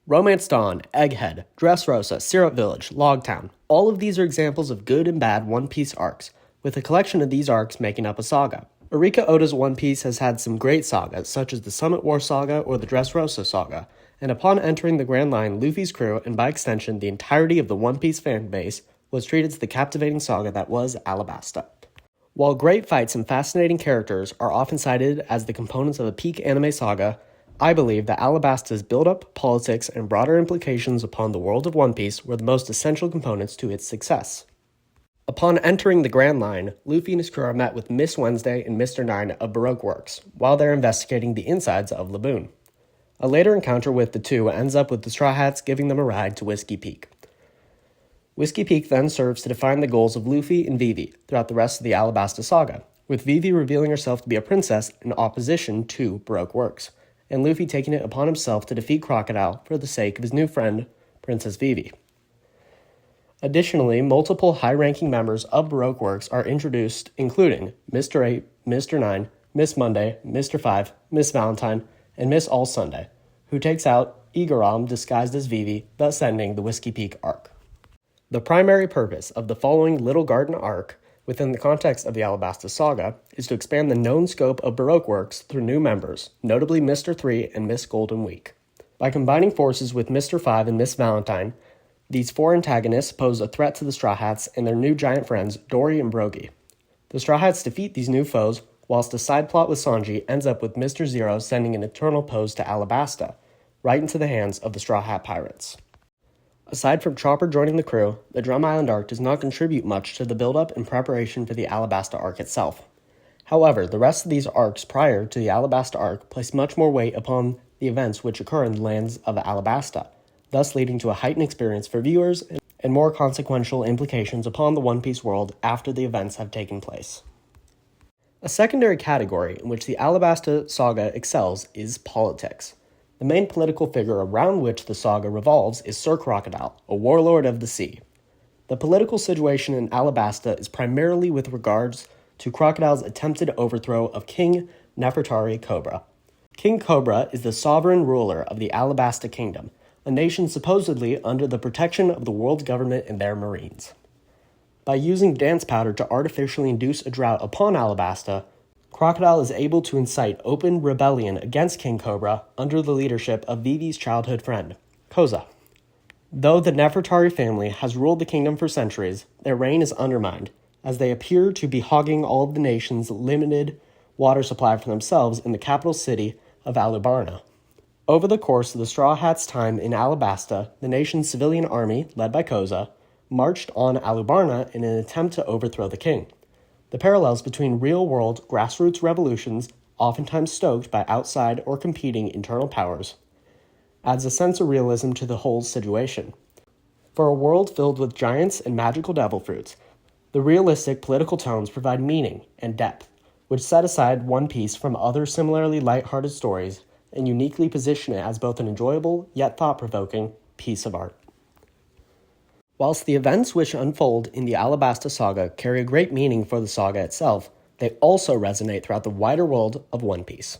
Romance Dawn, Egghead, Dressrosa, Syrup Village, Logtown. All of these are examples of good and bad One Piece arcs, with a collection of these arcs making up a saga. Eureka Oda's One Piece has had some great sagas, such as the Summit War Saga or the Dressrosa Saga, and upon entering the Grand Line, Luffy's crew, and by extension the entirety of the One Piece fanbase, was treated to the captivating saga that was Alabasta. While great fights and fascinating characters are often cited as the components of a peak anime saga, I believe that Alabasta's build-up, politics, and broader implications upon the world of One Piece were the most essential components to its success. Upon entering the Grand Line, Luffy and his crew are met with Miss Wednesday and Mr. Nine of Baroque Works, while they're investigating the insides of Laboon. A later encounter with the two ends up with the Straw Hats giving them a ride to Whiskey Peak. Whiskey Peak then serves to define the goals of Luffy and Vivi throughout the rest of the Alabasta saga, with Vivi revealing herself to be a princess in opposition to Baroque Works, and Luffy taking it upon himself to defeat Crocodile for the sake of his new friend, Princess Vivi. Additionally, multiple high-ranking members of Baroque Works are introduced, including Mr. 8, Mr. 9, Miss Monday, Mr. 5, Miss Valentine, and Miss All Sunday, who takes out Igaram disguised as Vivi, thus ending the Whiskey Peak arc. The primary purpose of the following Little Garden arc, within the context of the Alabasta saga, is to expand the known scope of Baroque Works through new members, notably Mr. 3 and Miss Golden Week. By combining forces with Mr. 5 and Miss Valentine, these four antagonists pose a threat to the Straw Hats and their new giant friends, Dory and Brogy. The Straw Hats defeat these new foes, whilst a side plot with Sanji ends up with Mr. Zero sending an eternal pose to Alabasta, right into the hands of the Straw Hat Pirates. Aside from Chopper joining the crew, the Drum Island arc does not contribute much to the build-up and preparation for the Alabasta arc itself. However, the rest of these arcs prior to the Alabasta arc place much more weight upon the events which occur in the lands of Alabasta, thus leading to a heightened experience for viewers and more consequential implications upon the One Piece world after the events have taken place. A secondary category in which the Alabasta saga excels is politics. The main political figure around which the saga revolves is Sir Crocodile, a warlord of the sea. The political situation in Alabasta is primarily with regards to Crocodile's attempted overthrow of King Nefertari Cobra. King Cobra is the sovereign ruler of the Alabasta Kingdom, a nation supposedly under the protection of the world government and their marines. By using dance powder to artificially induce a drought upon Alabasta, Crocodile is able to incite open rebellion against King Cobra under the leadership of Vivi's childhood friend, Koza. Though the Nefertari family has ruled the kingdom for centuries, their reign is undermined, as they appear to be hogging all of the nation's limited water supply for themselves in the capital city of Alubarna. Over the course of the Straw Hats' time in Alabasta, the nation's civilian army, led by Koza, marched on Alubarna in an attempt to overthrow the king. The parallels between real-world grassroots revolutions, oftentimes stoked by outside or competing internal powers, adds a sense of realism to the whole situation. For a world filled with giants and magical devil fruits, the realistic political tones provide meaning and depth, which set aside One Piece from other similarly lighthearted stories and uniquely position it as both an enjoyable yet thought-provoking piece of art. Whilst the events which unfold in the Alabasta saga carry a great meaning for the saga itself, they also resonate throughout the wider world of One Piece.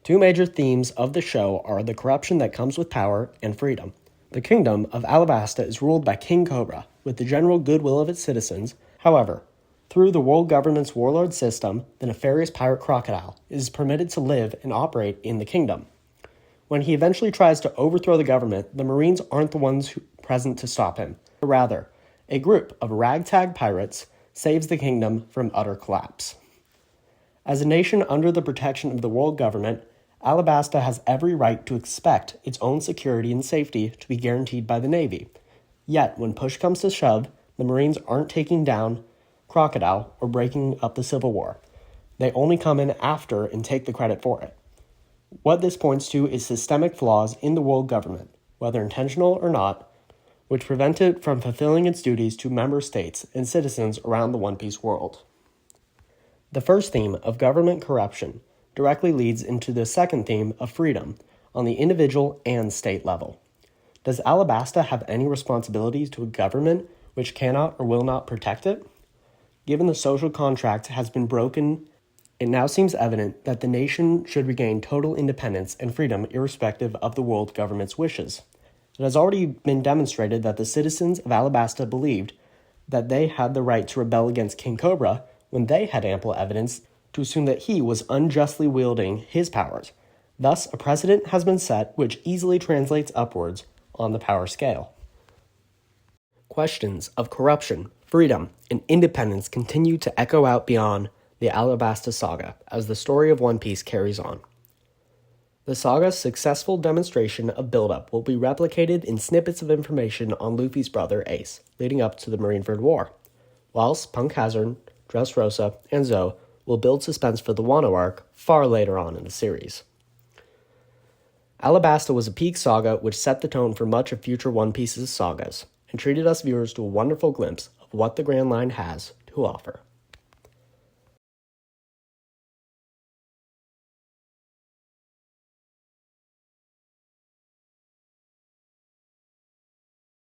Two major themes of the show are the corruption that comes with power and freedom. The kingdom of Alabasta is ruled by King Cobra, with the general goodwill of its citizens. However, through the world government's warlord system, the nefarious pirate Crocodile is permitted to live and operate in the kingdom. When he eventually tries to overthrow the government, the Marines aren't the ones present to stop him. Rather, a group of ragtag pirates saves the kingdom from utter collapse. As a nation under the protection of the world government, Alabasta has every right to expect its own security and safety to be guaranteed by the Navy. Yet, when push comes to shove, the Marines aren't taking down Crocodile or breaking up the Civil War. They only come in after and take the credit for it. What this points to is systemic flaws in the world government, whether intentional or not, which prevent it from fulfilling its duties to member states and citizens around the One Piece world. The first theme of government corruption directly leads into the second theme of freedom on the individual and state level. Does Alabasta have any responsibilities to a government which cannot or will not protect it? Given the social contract has been broken It now seems evident that the nation should regain total independence and freedom irrespective of the world government's wishes. It has already been demonstrated that the citizens of Alabasta believed that they had the right to rebel against King Cobra when they had ample evidence to assume that he was unjustly wielding his powers. Thus, a precedent has been set which easily translates upwards on the power scale. Questions of corruption, freedom, and independence continue to echo out beyond the Alabasta saga as the story of One Piece carries on. The saga's successful demonstration of buildup will be replicated in snippets of information on Luffy's brother Ace, leading up to the Marineford War, whilst Punk Hazard, Dressrosa, and Zoe will build suspense for the Wano arc far later on in the series. Alabasta was a peak saga which set the tone for much of future One Piece's sagas, and treated us viewers to a wonderful glimpse of what the Grand Line has to offer.